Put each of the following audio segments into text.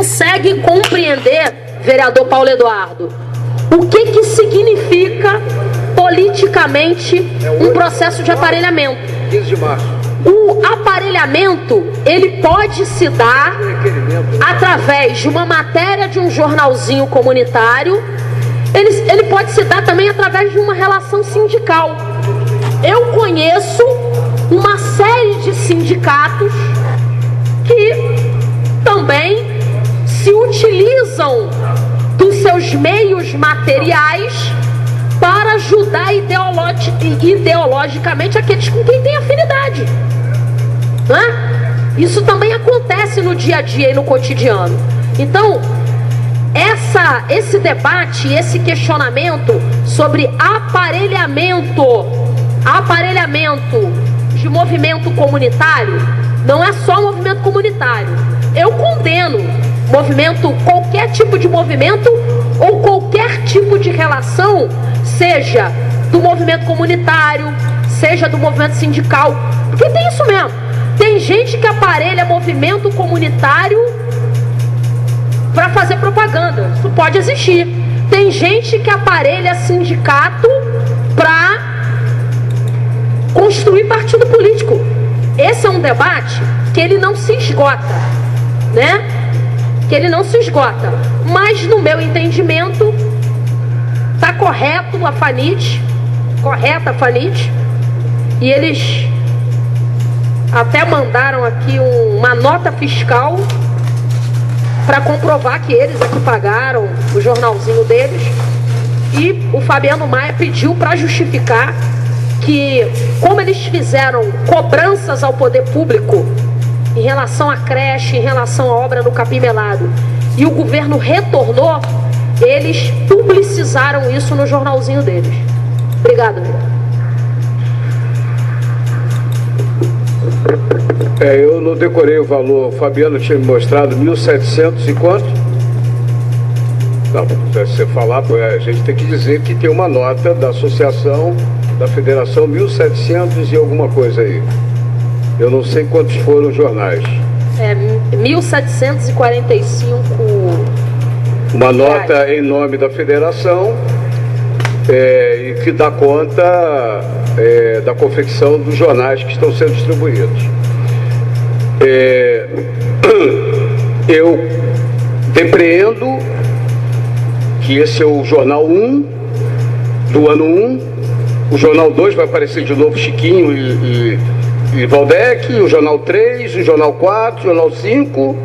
consegue compreender, vereador Paulo Eduardo, o que significa politicamente um processo de aparelhamento. 15 de março. O aparelhamento, ele pode se dar através de uma matéria de um jornalzinho comunitário, ele pode se dar também através de uma relação sindical. Eu conheço uma série de sindicatos que também se utilizam dos seus meios materiais para ajudar ideologicamente aqueles com quem tem afinidade. Não é? Isso também acontece no dia a dia e no cotidiano. Então, esse debate, esse questionamento sobre aparelhamento de movimento comunitário, não é só movimento comunitário. Eu condeno qualquer tipo de movimento ou qualquer tipo de relação, seja do movimento comunitário, seja do movimento sindical, porque tem isso mesmo. Tem gente que aparelha movimento comunitário para fazer propaganda. Isso pode existir. Tem gente que aparelha sindicato para construir partido político. Esse é um debate que ele não se esgota, né? Que ele não se esgota. Mas, no meu entendimento, está correto a FANIT, e eles até mandaram aqui uma nota fiscal para comprovar que eles é que pagaram o jornalzinho deles, e o Fabiano Maia pediu para justificar que, como eles fizeram cobranças ao poder público em relação à creche, em relação à obra no Capim Melado, e o governo retornou, eles publicizaram isso no jornalzinho deles. Obrigado, vereador. Eu não decorei o valor. O Fabiano tinha me mostrado 1.700 e quanto? Não, se você falar, a gente tem que dizer que tem uma nota da associação, da federação, 1.700 e alguma coisa aí. Eu não sei quantos foram os jornais. 1.745. Uma nota em nome da federação, e que dá conta da confecção dos jornais que estão sendo distribuídos. Eu depreendo que esse é o jornal 1 do ano 1, o jornal 2 vai aparecer de novo Chiquinho e Valdec, o jornal 3, o jornal 4, o jornal 5.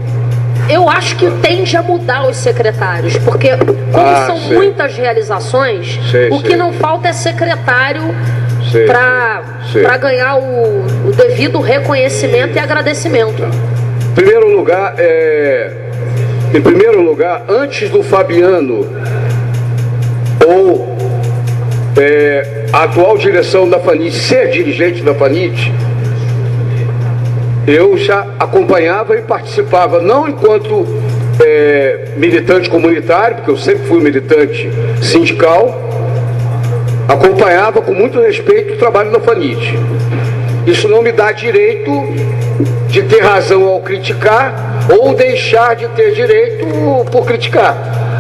Eu acho que tende a mudar os secretários, porque como são muitas realizações, que não falta é secretário para ganhar o devido reconhecimento e agradecimento. Em primeiro lugar, antes do Fabiano ou a atual direção da FANIT ser dirigente da FANIT, eu já acompanhava e participava, não enquanto militante comunitário, porque eu sempre fui militante sindical, acompanhava com muito respeito o trabalho da FANIT. Isso não me dá direito de ter razão ao criticar ou deixar de ter direito por criticar.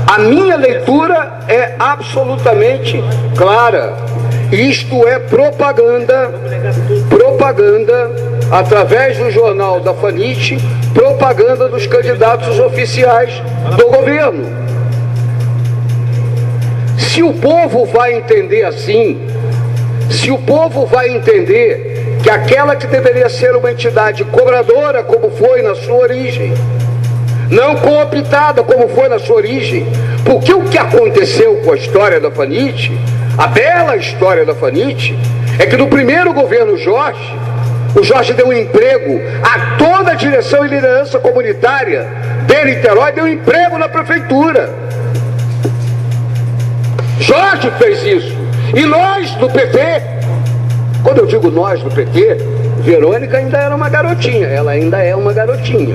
A minha leitura é absolutamente clara. Isto é propaganda através do jornal da FANIT, propaganda dos candidatos oficiais do governo. Se o povo vai entender assim, se o povo vai entender que aquela que deveria ser uma entidade cobradora, como foi na sua origem, não cooptada como foi na sua origem, porque o que aconteceu com a história da FANIT, a bela história da FANIT, é que no primeiro governo Jorge, o Jorge deu um emprego a toda a direção e liderança comunitária de Niterói, deu emprego na prefeitura. Jorge fez isso. E nós do PT, quando eu digo nós do PT, Verônica ainda era uma garotinha, ela ainda é uma garotinha.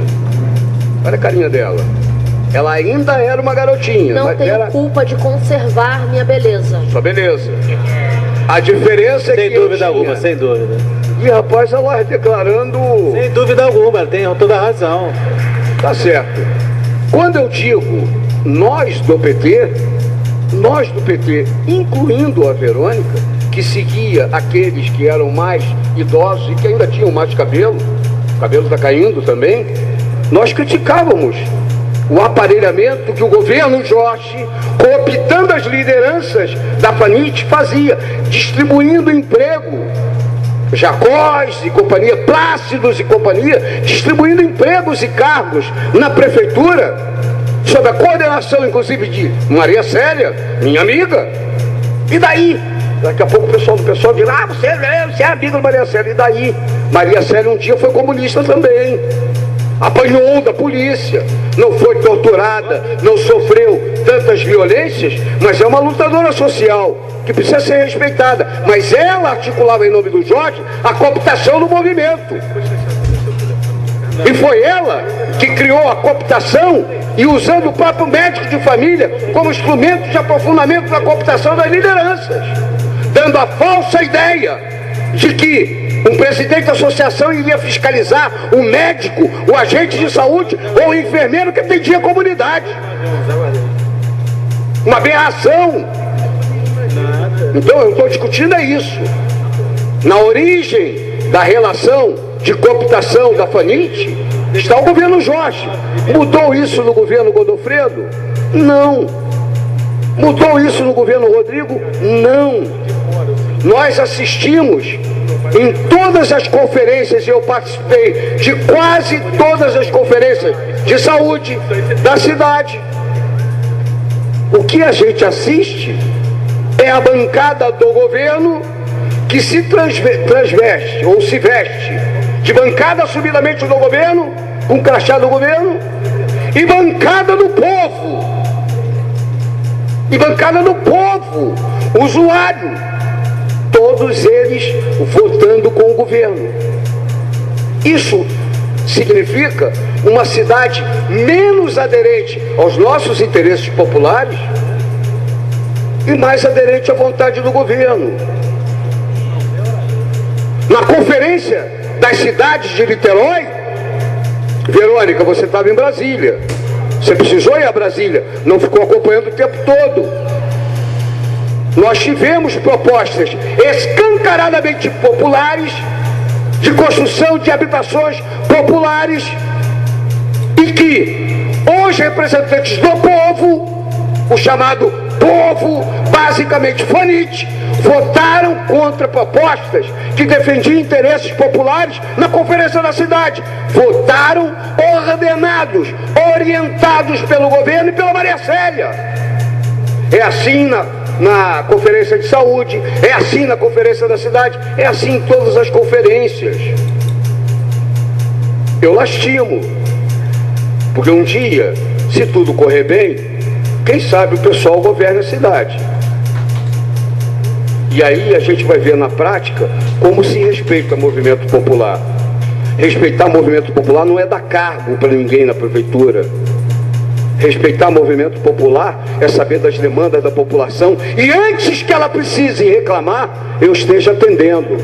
Olha a carinha dela. Ela ainda era uma garotinha. Não tenho culpa de conservar minha beleza. Sua beleza. A diferença é que... Sem dúvida alguma, sem dúvida. E rapaz, ela declarando... Sem dúvida alguma, ela tem toda a razão. Tá certo. Quando eu digo nós do PT, incluindo a Verônica, que seguia aqueles que eram mais idosos e que ainda tinham mais cabelo, o cabelo está caindo também, nós criticávamos o aparelhamento que o governo Jorge, cooptando as lideranças da FANIT, fazia, distribuindo emprego, Jacós e companhia, Plácidos e companhia, distribuindo empregos e cargos na prefeitura, sob a coordenação, inclusive, de Maria Célia, minha amiga. E daí? Daqui a pouco o pessoal dirá, você é amigo da Maria Célia. E daí? Maria Célia um dia foi comunista também. Apanhou da polícia, não foi torturada, não sofreu tantas violências, mas é uma lutadora social que precisa ser respeitada. Mas ela articulava em nome do Jorge a cooptação do movimento. E foi ela que criou a cooptação e usando o próprio médico de família como instrumento de aprofundamento da cooptação das lideranças, dando a falsa ideia de que um presidente da associação iria fiscalizar o médico, o agente de saúde ou o enfermeiro que atendia a comunidade. Uma aberração. Então eu estou discutindo é isso. Na origem da relação de cooptação da FANIT está o governo Jorge. Mudou isso no governo Godofredo? Não. Mudou isso no governo Rodrigo? Não. Nós assistimos em todas as conferências, e eu participei de quase todas as conferências de saúde da cidade. O que a gente assiste é a bancada do governo que se transveste ou se veste de bancada assumidamente do governo, com crachá do governo, e bancada do povo. E bancada do povo, usuário. Todos eles votando com o governo. Isso significa uma cidade menos aderente aos nossos interesses populares e mais aderente à vontade do governo. Na conferência das cidades de Niterói, Verônica, você estava em Brasília, você precisou ir a Brasília, não ficou acompanhando o tempo todo. Nós tivemos propostas escancaradamente populares, de construção de habitações populares, e que os representantes do povo, o chamado povo, basicamente FANIT, votaram contra propostas que defendiam interesses populares na conferência da cidade. Votaram ordenados, orientados pelo governo e pela Maria Célia. É assim na conferência de saúde, é assim na conferência da cidade, é assim em todas as conferências. Eu lastimo, porque um dia, se tudo correr bem, quem sabe o pessoal governa a cidade. E aí a gente vai ver na prática como se respeita o movimento popular. Respeitar o movimento popular não é dar cargo para ninguém na prefeitura. Respeitar o movimento popular é saber das demandas da população e antes que ela precise reclamar, eu esteja atendendo.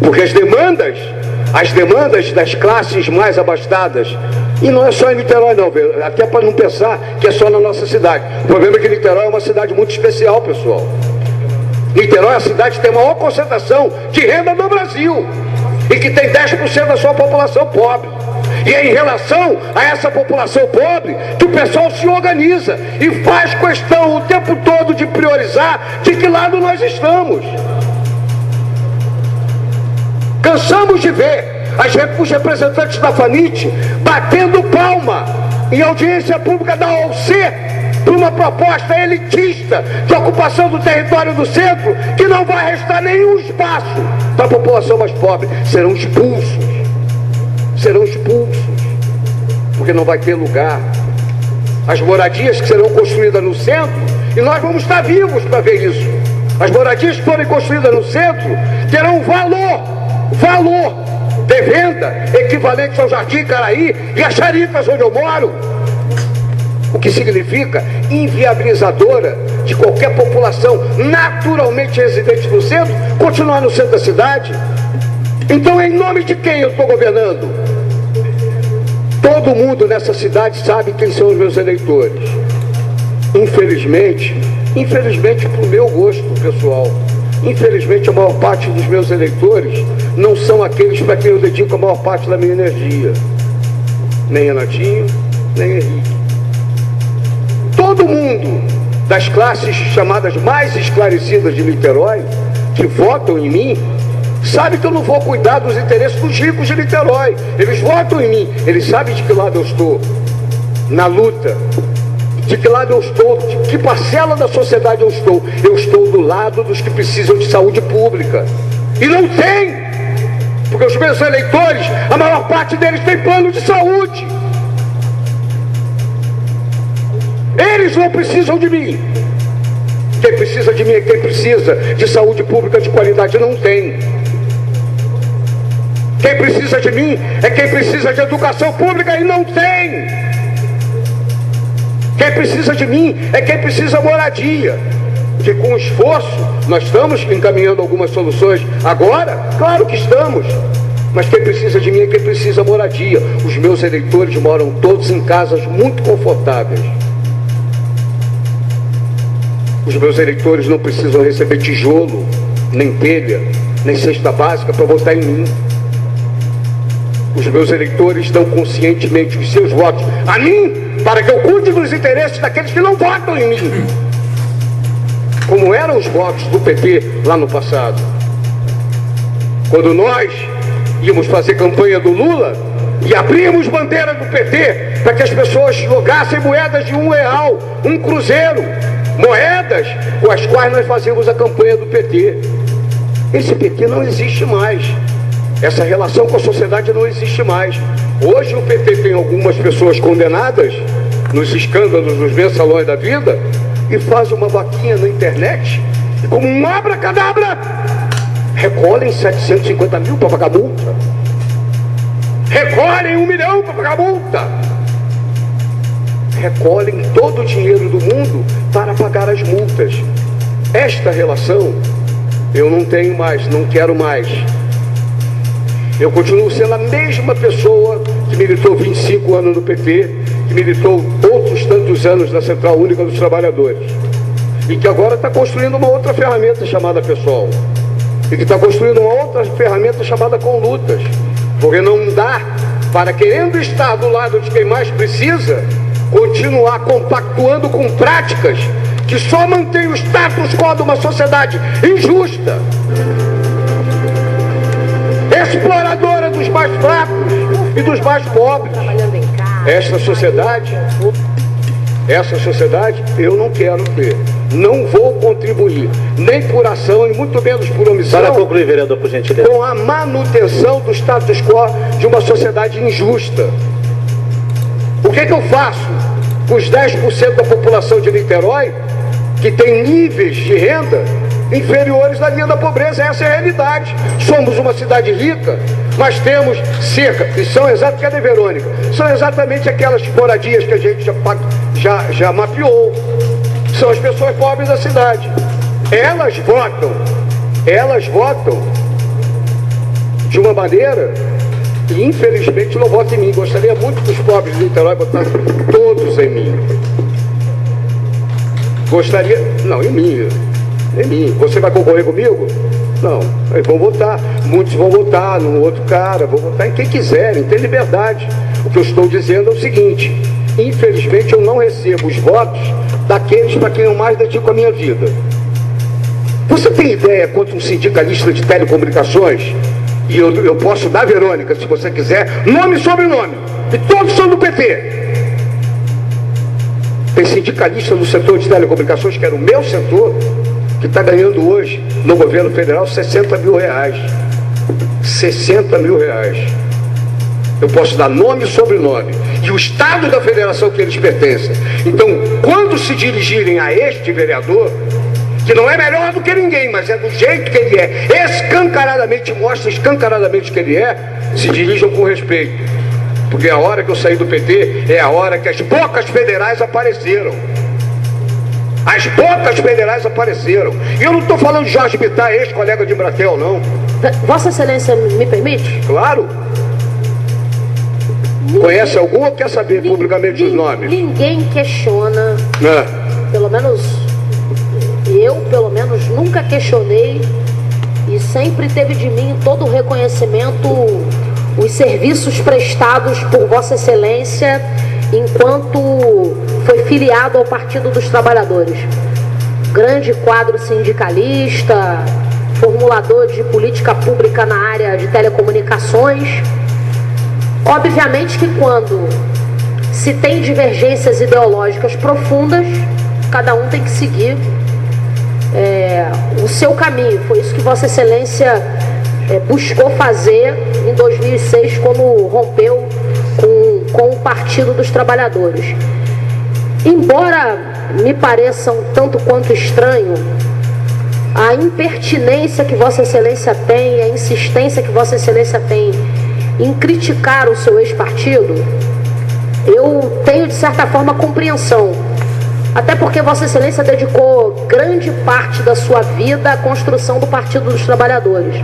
Porque as demandas das classes mais abastadas, e não é só em Niterói não, até para não pensar que é só na nossa cidade. O problema é que Niterói é uma cidade muito especial, pessoal. Niterói é a cidade que tem a maior concentração de renda do Brasil e que tem 10% da sua população pobre. E é em relação a essa população pobre que o pessoal se organiza e faz questão o tempo todo de priorizar de que lado nós estamos. Cansamos de ver os representantes da FANIT batendo palma em audiência pública da OLC por uma proposta elitista de ocupação do território do centro que não vai restar nenhum espaço para a população mais pobre. Serão expulsos, porque não vai ter lugar. As moradias que serão construídas no centro, e nós vamos estar vivos para ver isso, as moradias que forem construídas no centro terão valor de venda equivalente ao Jardim Caraí e a Charitas, onde eu moro, o que significa inviabilizadora de qualquer população naturalmente residente no centro continuar no centro da cidade. Então, em nome de quem eu estou governando? Todo mundo nessa cidade sabe quem são os meus eleitores. Infelizmente para o meu gosto pessoal, infelizmente a maior parte dos meus eleitores não são aqueles para quem eu dedico a maior parte da minha energia. Nem Renatinho, nem Henrique. Todo mundo das classes chamadas mais esclarecidas de Niterói, que votam em mim, sabe que eu não vou cuidar dos interesses dos ricos de Niterói. Eles votam em mim, eles sabem de que lado eu estou na luta, de que lado eu estou, de que parcela da sociedade eu estou. Eu estou do lado dos que precisam de saúde pública. E não tem, porque os meus eleitores, a maior parte deles tem plano de saúde. Eles não precisam de mim. Quem precisa de mim é quem precisa de saúde pública de qualidade. Não tem. Quem precisa de mim é quem precisa de educação pública e não tem. Quem precisa de mim é quem precisa moradia. Que com esforço nós estamos encaminhando algumas soluções agora, claro que estamos. Mas quem precisa de mim é quem precisa moradia. Os meus eleitores moram todos em casas muito confortáveis. Os meus eleitores não precisam receber tijolo, nem telha, nem cesta básica para votar em mim. Os meus eleitores dão conscientemente os seus votos a mim, para que eu cuide dos interesses daqueles que não votam em mim. Como eram os votos do PT lá no passado. Quando nós íamos fazer campanha do Lula e abríamos bandeira do PT para que as pessoas jogassem moedas de R$1, um cruzeiro, moedas com as quais nós fazíamos a campanha do PT. Esse PT não existe mais. Essa relação com a sociedade não existe mais. Hoje o PT tem algumas pessoas condenadas nos escândalos dos mensalões da vida e faz uma vaquinha na internet e, como um abracadabra, recolhem 750 mil para pagar multa. Recolhem 1 milhão para pagar multa. Recolhem todo o dinheiro do mundo para pagar as multas. Esta relação eu não tenho mais, não quero mais. Eu continuo sendo a mesma pessoa que militou 25 anos no PT, que militou outros tantos anos na Central Única dos Trabalhadores, e que agora está construindo uma outra ferramenta chamada PSOL, e que está construindo uma outra ferramenta chamada Conlutas, porque não dá para, querendo estar do lado de quem mais precisa, continuar compactuando com práticas que só mantêm o status quo de uma sociedade injusta, exploradora dos mais fracos e dos mais pobres. Essa sociedade eu não quero ter. Não vou contribuir, nem por ação e muito menos por omissão. Para concluir, vereador, por gentileza. Com a manutenção do status quo de uma sociedade injusta. O que eu faço com os 10% da população de Niterói que tem níveis de renda inferiores da linha da pobreza? Essa é a realidade. Somos uma cidade rica, mas temos cerca, e são exatamente, cadê Verônica? São exatamente aquelas moradias que a gente já mapeou. São as pessoas pobres da cidade. Elas votam de uma maneira que infelizmente não votam em mim. Gostaria muito que os pobres de Niterói votassem todos em mim. Gostaria, não, em mim. Você vai concorrer comigo? Não, eles vão votar. Muitos vão votar num outro cara, vão votar em quem quiserem, tem liberdade. O que eu estou dizendo é o seguinte: infelizmente eu não recebo os votos daqueles para quem eu mais dedico a minha vida. Você tem ideia quanto um sindicalista de telecomunicações, e eu posso dar, Verônica, se você quiser, nome e sobrenome, e todos são do PT. Tem sindicalista do setor de telecomunicações, que era o meu setor, que está ganhando hoje, no governo federal, 60 mil reais. 60 mil reais. Eu posso dar nome e sobrenome. E o estado da federação que eles pertencem. Então, quando se dirigirem a este vereador, que não é melhor do que ninguém, mas é do jeito que ele é, escancaradamente, mostra escancaradamente que ele é, se dirijam com respeito. Porque a hora que eu saí do PT é a hora que as bocas federais apareceram. As bocas federais apareceram. E eu não estou falando de Jorge Bittar, ex-colega de Embratel, não. Vossa Excelência me permite? Claro. Conhece algum ou quer saber publicamente os nomes? Ninguém questiona, pelo menos nunca questionei, e sempre teve de mim todo o reconhecimento, os serviços prestados por Vossa Excelência enquanto foi filiado ao Partido dos Trabalhadores. Grande quadro sindicalista, formulador de política pública na área de telecomunicações. Obviamente que quando se tem divergências ideológicas profundas, cada um tem que seguir o seu caminho. Foi isso que Vossa Excelência buscou fazer em 2006, quando rompeu com o Partido dos Trabalhadores. Embora me pareça um tanto quanto estranho a impertinência que Vossa Excelência tem, a insistência que Vossa Excelência tem em criticar o seu ex-partido, eu tenho de certa forma compreensão. Até porque Vossa Excelência dedicou grande parte da sua vida à construção do Partido dos Trabalhadores.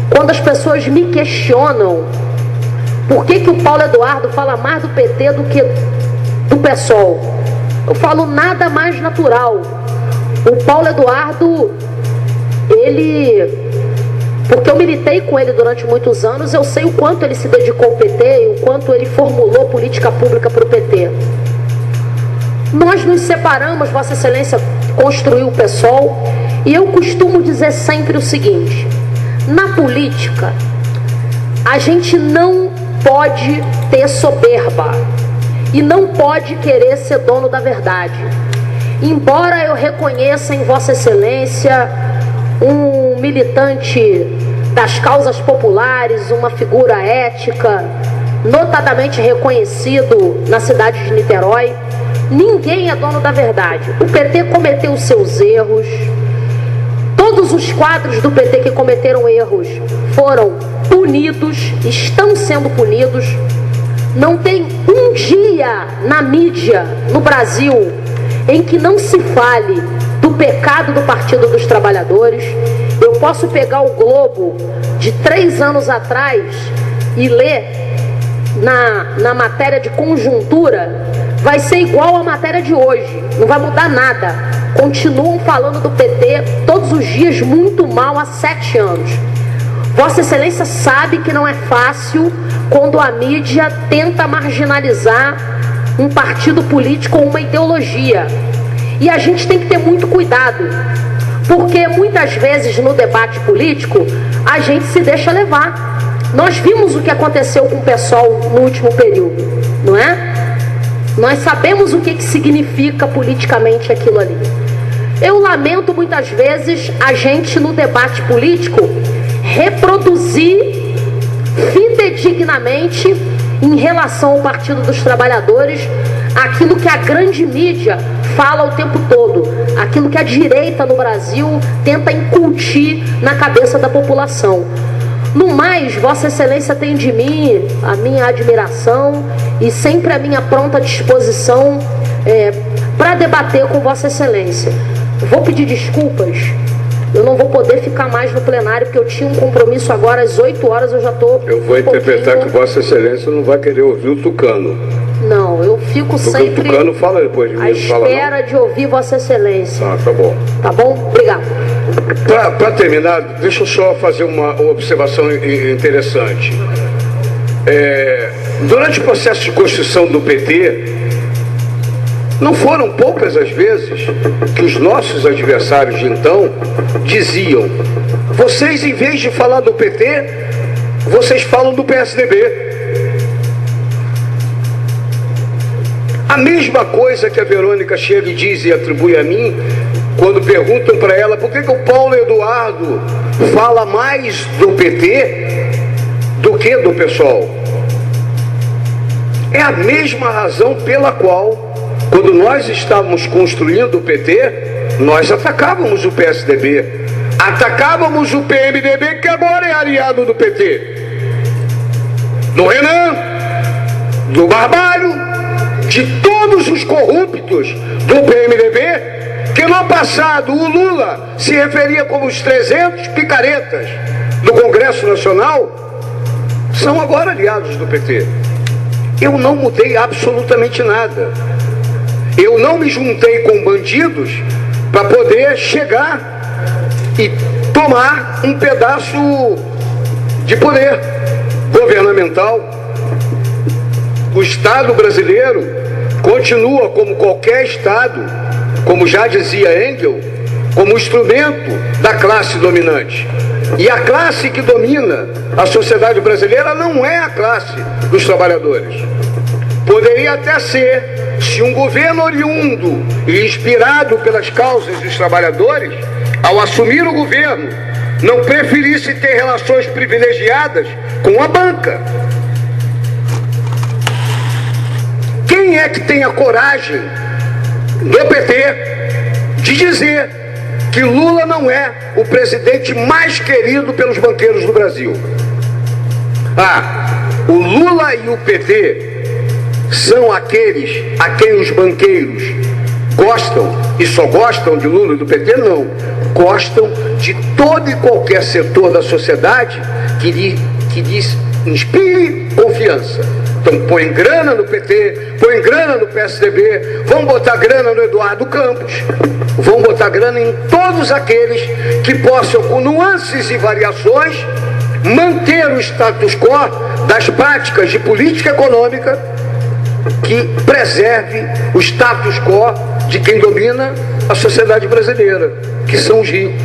Quando as pessoas me questionam por que o Paulo Eduardo fala mais do PT do que do PSOL, eu falo nada mais natural. O Paulo Eduardo, porque eu militei com ele durante muitos anos, eu sei o quanto ele se dedicou ao PT e o quanto ele formulou política pública para o PT. Nós nos separamos, Vossa Excelência construiu o PSOL, e eu costumo dizer sempre o seguinte: na política, a gente não pode ter soberba e não pode querer ser dono da verdade. Embora eu reconheça em Vossa Excelência um militante das causas populares, uma figura ética, notadamente reconhecido na cidade de Niterói, ninguém é dono da verdade. O PT cometeu os seus erros. Todos os quadros do PT que cometeram erros foram punidos, estão sendo punidos. Não tem um dia na mídia no Brasil em que não se fale do pecado do Partido dos Trabalhadores. Eu posso pegar o Globo de 3 anos atrás e ler na matéria de conjuntura, vai ser igual a matéria de hoje, não vai mudar nada. Continuam falando do PT todos os dias muito mal há 7 anos. Vossa Excelência sabe que não é fácil quando a mídia tenta marginalizar um partido político ou uma ideologia. E a gente tem que ter muito cuidado, porque muitas vezes no debate político a gente se deixa levar. Nós vimos o que aconteceu com o PSOL no último período, não é? Nós sabemos o que significa politicamente aquilo ali. Eu lamento muitas vezes a gente no debate político reproduzir fidedignamente em relação ao Partido dos Trabalhadores aquilo que a grande mídia fala o tempo todo, aquilo que a direita no Brasil tenta incutir na cabeça da população. No mais, Vossa Excelência tem de mim a minha admiração e sempre a minha pronta disposição para debater com Vossa Excelência. Vou pedir desculpas, eu não vou poder ficar mais no plenário, porque eu tinha um compromisso agora às 8 horas, eu já estou... Eu vou interpretar que Vossa Excelência não vai querer ouvir o Tucano. Não, eu fico sempre... O Tucano fala depois de mim, à espera de ouvir Vossa Excelência. Tá bom. Tá bom? Obrigado. Para terminar, deixa eu só fazer uma observação interessante. Durante o processo de construção do PT, não foram poucas as vezes que os nossos adversários de então diziam: vocês, em vez de falar do PT, vocês falam do PSDB. A mesma coisa que a Verônica chega e diz e atribui a mim, quando perguntam para ela por que o Paulo Eduardo fala mais do PT do que do PSOL. É a mesma razão pela qual, quando nós estávamos construindo o PT, nós atacávamos o PSDB, atacávamos o PMDB, que agora é aliado do PT, do Renan, do Barbalho, de todos os corruptos do PMDB, que no passado o Lula se referia como os 300 picaretas do Congresso Nacional, são agora aliados do PT. eu não mudei absolutamente nada. Eu não me juntei com bandidos para poder chegar e tomar um pedaço de poder governamental. O Estado brasileiro continua, como qualquer Estado, como já dizia Engels, como instrumento da classe dominante. E a classe que domina a sociedade brasileira não é a classe dos trabalhadores. Poderia até ser, se um governo oriundo e inspirado pelas causas dos trabalhadores, ao assumir o governo, não preferisse ter relações privilegiadas com a banca. Quem é que tem a coragem do PT de dizer que Lula não é o presidente mais querido pelos banqueiros do Brasil? O Lula e o PT são aqueles a quem os banqueiros gostam, e só gostam de Lula e do PT? Não. Gostam de todo e qualquer setor da sociedade que lhes inspire confiança. Então põe grana no PT, põe grana no PSDB, vão botar grana no Eduardo Campos, vão botar grana em todos aqueles que possam, com nuances e variações, manter o status quo das práticas de política econômica que preserve o status quo de quem domina a sociedade brasileira, que são os ricos.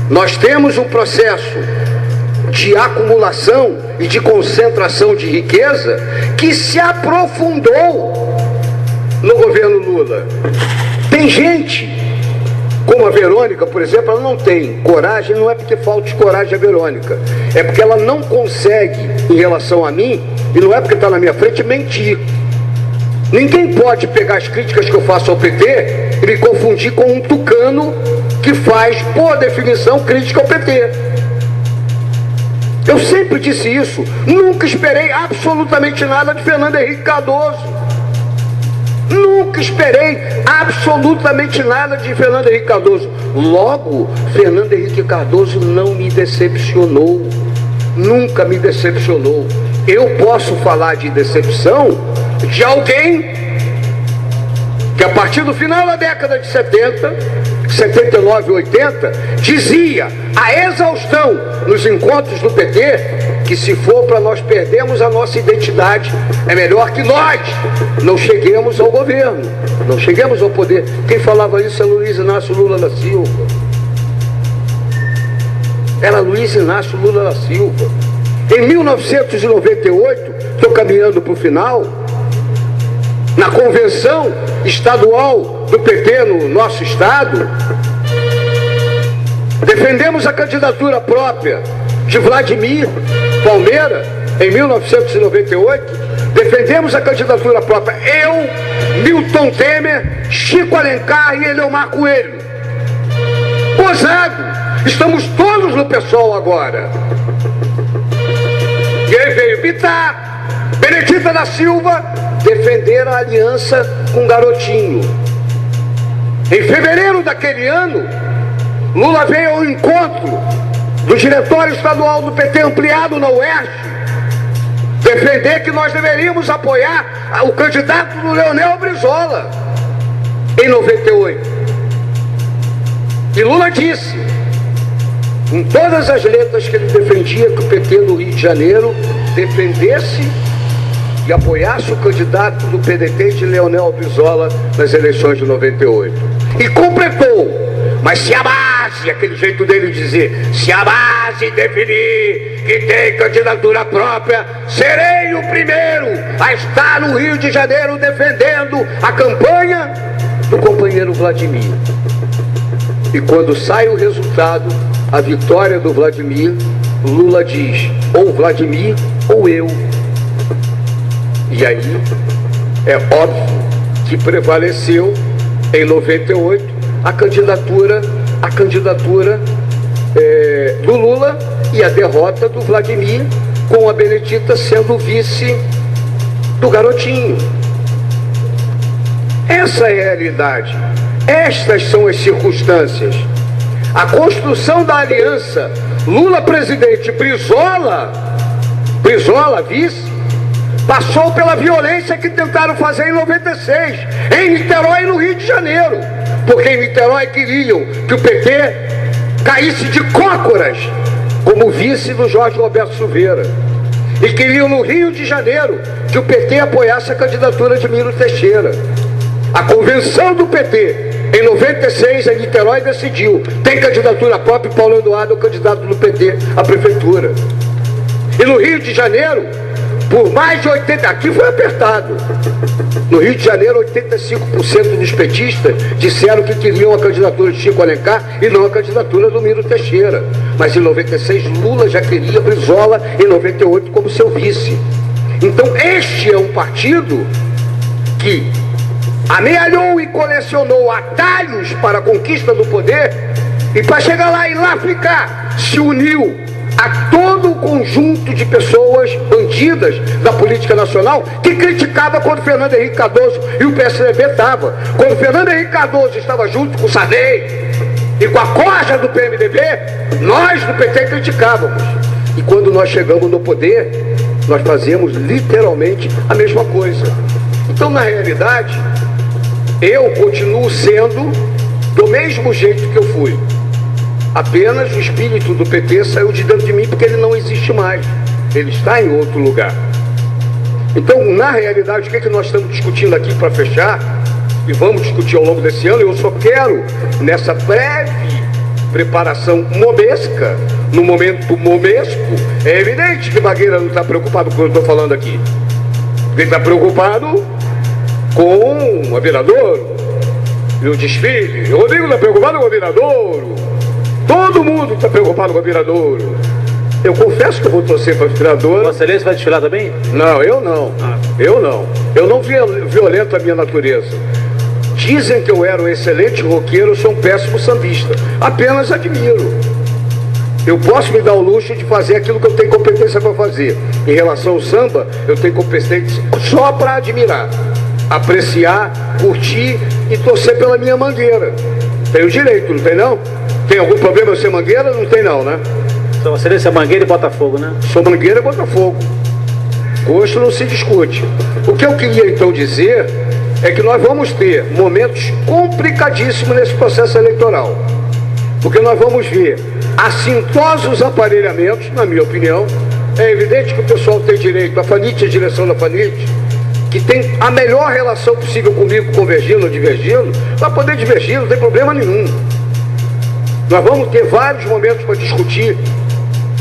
Nós temos um processo de acumulação e de concentração de riqueza que se aprofundou no governo Lula. Tem gente, como a Verônica, por exemplo, ela não tem coragem, não é porque falta coragem a Verônica, é porque ela não consegue, em relação a mim, e não é porque está na minha frente, mentir. Ninguém pode pegar as críticas que eu faço ao PT e me confundir com um tucano que faz, por definição, crítica ao PT. Eu sempre disse isso. Nunca esperei absolutamente nada de Fernando Henrique Cardoso. Nunca esperei absolutamente nada de Fernando Henrique Cardoso. Logo, Fernando Henrique Cardoso não me decepcionou. Nunca me decepcionou. Eu posso falar de decepção de alguém que a partir do final da década de 70, 79 e 80, dizia a exaustão nos encontros do PT que se for para nós perdermos a nossa identidade, é melhor que nós não cheguemos ao governo, não cheguemos ao poder. Quem falava isso é Luiz Inácio Lula da Silva. Era Luiz Inácio Lula da Silva. Em 1998, estou caminhando para o final, na convenção estadual do PT no nosso estado, defendemos a candidatura própria de Vladimir Palmeira, em 1998, defendemos a candidatura própria, eu, Milton Temer, Chico Alencar e Eleomar Coelho. Gozado, estamos todos no PSOL agora. E aí veio Bittar, Benedita da Silva, defender a aliança com Garotinho. Em fevereiro daquele ano, Lula veio ao encontro do diretório estadual do PT ampliado na UERJ, defender que nós deveríamos apoiar o candidato do Leonel Brizola, em 98. E Lula disse, com todas as letras que ele defendia, que o PT no Rio de Janeiro defendesse e apoiasse o candidato do PDT de Leonel Brizola nas eleições de 98. E completou, mas se a base, aquele jeito dele dizer, se a base definir que tem candidatura própria, serei o primeiro a estar no Rio de Janeiro defendendo a campanha do companheiro Vladimir. E quando sai o resultado, a vitória do Vladimir, Lula diz, ou Vladimir ou eu. E aí, é óbvio que prevaleceu, em 98, a candidatura do Lula e a derrota do Vladimir, com a Benedita sendo vice do Garotinho. Essa é a realidade. Estas são as circunstâncias. A construção da aliança Lula presidente, Brizola vice, Passou pela violência que tentaram fazer em 96, em Niterói e no Rio de Janeiro. Porque em Niterói queriam que o PT caísse de cócoras como vice do Jorge Roberto Silveira. E queriam no Rio de Janeiro que o PT apoiasse a candidatura de Miro Teixeira. A convenção do PT, em 96, em Niterói, decidiu: tem candidatura própria, e Paulo Eduardo é o candidato do PT à prefeitura. E no Rio de Janeiro, por mais de 80%, aqui foi apertado. No Rio de Janeiro, 85% dos petistas disseram que queriam a candidatura de Chico Alencar e não a candidatura do Miro Teixeira. Mas em 96, Lula já queria Brizola, em 98, como seu vice. Então este é um partido que amealhou e colecionou atalhos para a conquista do poder, e para chegar lá e lá ficar, se uniu a todo o conjunto de pessoas bandidas da política nacional que criticava quando Fernando Henrique Cardoso e o PSDB estava. Quando Fernando Henrique Cardoso estava junto com o Sarney e com a corja do PMDB, nós do PT criticávamos. E quando nós chegamos no poder, nós fazíamos literalmente a mesma coisa. Então, na realidade, eu continuo sendo do mesmo jeito que eu fui. Apenas o espírito do PT saiu de dentro de mim porque ele não existe mais. Ele está em outro lugar. Então, na realidade, o que é que nós estamos discutindo aqui para fechar, e vamos discutir ao longo desse ano, eu só quero, nessa breve preparação momesca, no momento momesco, é evidente que Mangueira não está preocupado com o que eu estou falando aqui. Ele está preocupado com a Viradouro e o desfile. O Rodrigo está preocupado com a Viradouro. Todo mundo está preocupado com a Viradouro. Eu confesso que eu vou torcer para a Viradouro. Vossa Excelência vai desfilar também? Não, eu não. Eu não. Eu não violento a minha natureza. Dizem que eu era um excelente roqueiro, eu sou um péssimo sambista. Apenas admiro. Eu posso me dar o luxo de fazer aquilo que eu tenho competência para fazer. Em relação ao samba, eu tenho competência só para admirar, apreciar, curtir e torcer pela minha Mangueira. Tenho direito, não tem não? Tem algum problema eu ser Mangueira? Não tem não, né? Vossa Excelência, Mangueira e Botafogo, né? Sou Mangueira e Botafogo. Gosto não se discute. O que eu queria então dizer é que nós vamos ter momentos complicadíssimos nesse processo eleitoral. Porque nós vamos ver assintosos aparelhamentos, na minha opinião. É evidente que o pessoal tem direito, a FANIT, a direção da FANIT, que tem a melhor relação possível comigo, convergindo ou divergindo, vai poder divergir, não tem problema nenhum. Nós vamos ter vários momentos para discutir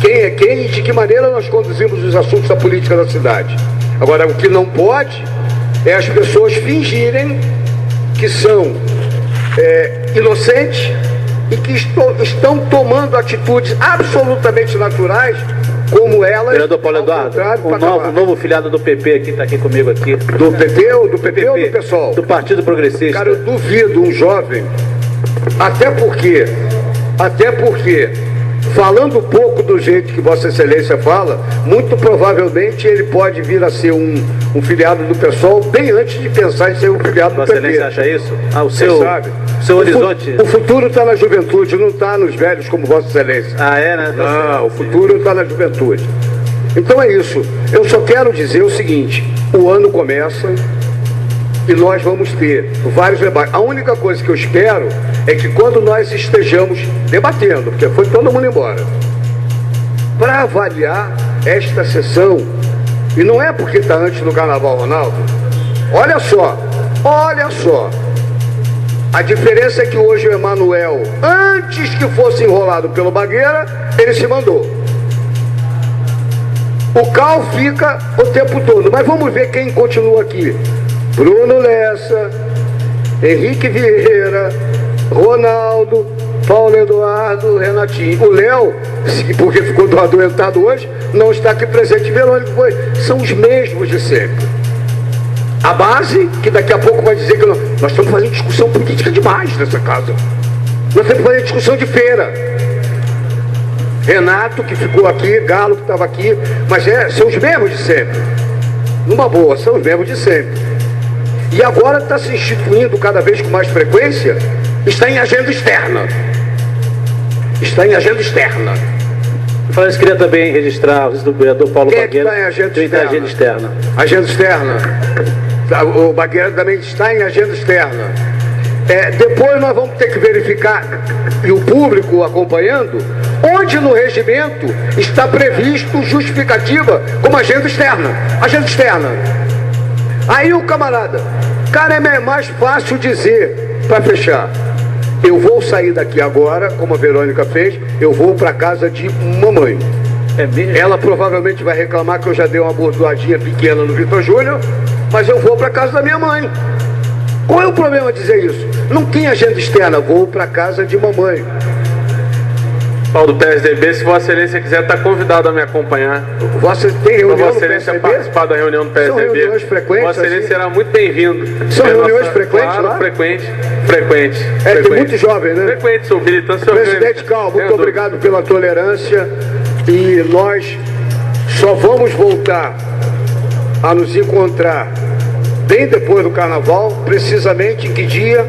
quem é quem e de que maneira nós conduzimos os assuntos da política da cidade. Agora, o que não pode é as pessoas fingirem que são inocentes e que estão tomando atitudes absolutamente naturais, como elas... Vereador Paulo Eduardo, o novo filiado do PP aqui está aqui comigo aqui. Do PT ou do PP ou do PSOL? Do Partido Progressista. Cara, eu duvido um jovem, até porque, falando um pouco do jeito que Vossa Excelência fala, muito provavelmente ele pode vir a ser um filiado do PSOL bem antes de pensar em ser um filiado do PP. Vossa Excelência acha isso? O seu horizonte... O futuro está na juventude, não está nos velhos como Vossa Excelência. Ah, é, né? Não, o futuro está na juventude. Então é isso. Eu só quero dizer o seguinte: o ano começa e nós vamos ter vários debates. A única coisa que eu espero é que quando nós estejamos debatendo, porque foi todo mundo embora, para avaliar esta sessão, e não é porque está antes do Carnaval, Ronaldo, olha só, a diferença é que hoje o Emanuel, antes que fosse enrolado pelo Mangueira, ele se mandou. O Cal fica o tempo todo, mas vamos ver quem continua aqui. Bruno Lessa, Henrique Vieira, Ronaldo, Paulo Eduardo, Renatinho. O Léo, porque ficou adoentado hoje, não está aqui presente. Verônica foi. São os mesmos de sempre. A base, que daqui a pouco vai dizer que nós estamos fazendo discussão política demais nessa casa. Nós estamos fazendo discussão de feira. Renato, que ficou aqui, Galo, que estava aqui, mas são os mesmos de sempre. Numa boa, são os mesmos de sempre. E agora está se instituindo cada vez com mais frequência, está em agenda externa. Está em agenda externa. Falando isso, queria também registrar o vereador Paulo Quem Bagueira. Está em agenda Quem está em agenda externa. Agenda externa. O Bagueira também está em agenda externa. Depois nós vamos ter que verificar, e o público acompanhando, onde no regimento está previsto justificativa como agenda externa. Agenda externa. Aí o camarada, cara, é mais fácil dizer, para fechar, eu vou sair daqui agora, como a Verônica fez, eu vou para casa de mamãe. É mesmo? Ela provavelmente vai reclamar que eu já dei uma bordoadinha pequena no Vitor Júnior, mas eu vou para casa da minha mãe. Qual é o problema de dizer isso? Não tem agenda externa, vou para casa de mamãe. Paulo do PSDB, se Vossa Excelência quiser, está convidado a me acompanhar. Você tem reunião Vossa no Excelência PSDB? participar da reunião do PSDB. São reuniões frequentes? Vossa Excelência assim? será muito bem-vindo. São reuniões frequentes claro, lá? frequente. Tem muito jovem, né? Frequente, sou militante. Presidente Cal, muito obrigado pela tolerância, e nós só vamos voltar a nos encontrar bem depois do Carnaval, precisamente em que dia?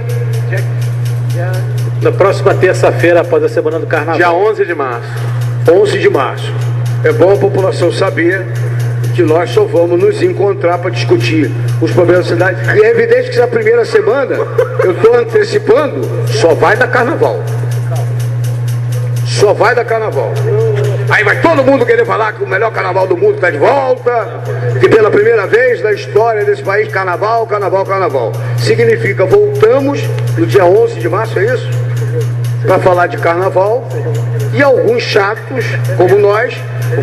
Na próxima terça-feira, após a semana do Carnaval. Dia 11 de março. 11 de março. É bom a população saber que nós só vamos nos encontrar para discutir os problemas da cidade. E é evidente que na primeira semana, eu estou antecipando, só vai dar Carnaval. Só vai dar Carnaval. Aí vai todo mundo querer falar que o melhor Carnaval do mundo está de volta, que pela primeira vez na história desse país, Carnaval, Carnaval, Carnaval. Significa, voltamos no dia 11 de março, é isso? Para falar de Carnaval, e alguns chatos, como nós,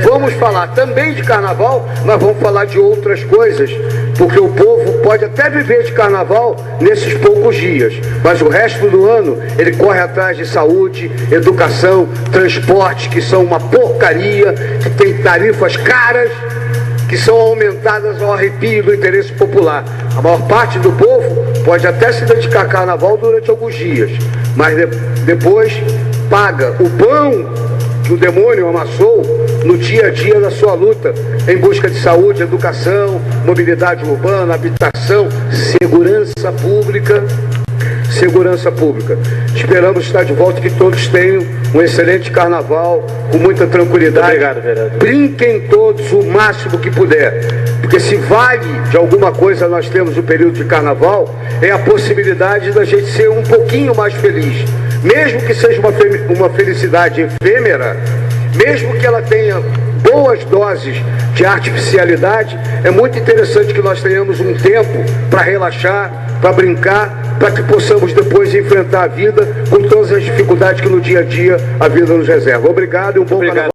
vamos falar também de Carnaval, mas vamos falar de outras coisas, porque o povo pode até viver de Carnaval nesses poucos dias, mas o resto do ano ele corre atrás de saúde, educação, transporte, que são uma porcaria, que tem tarifas caras, que são aumentadas ao arrepio do interesse popular. A maior parte do povo pode até se dedicar a Carnaval durante alguns dias, mas depois paga o pão que o demônio amassou no dia a dia da sua luta em busca de saúde, educação, mobilidade urbana, habitação, segurança pública. Segurança pública. Esperamos estar de volta, que todos tenham um excelente Carnaval, com muita tranquilidade. Obrigado, vereador. Brinquem todos o máximo que puder, porque se vale de alguma coisa nós temos no período de Carnaval, é a possibilidade da gente ser um pouquinho mais feliz. Mesmo que seja uma felicidade efêmera, mesmo que ela tenha boas doses de artificialidade, é muito interessante que nós tenhamos um tempo para relaxar, para brincar, para que possamos depois enfrentar a vida com todas as dificuldades que no dia a dia a vida nos reserva. Obrigado e um bom Carnaval.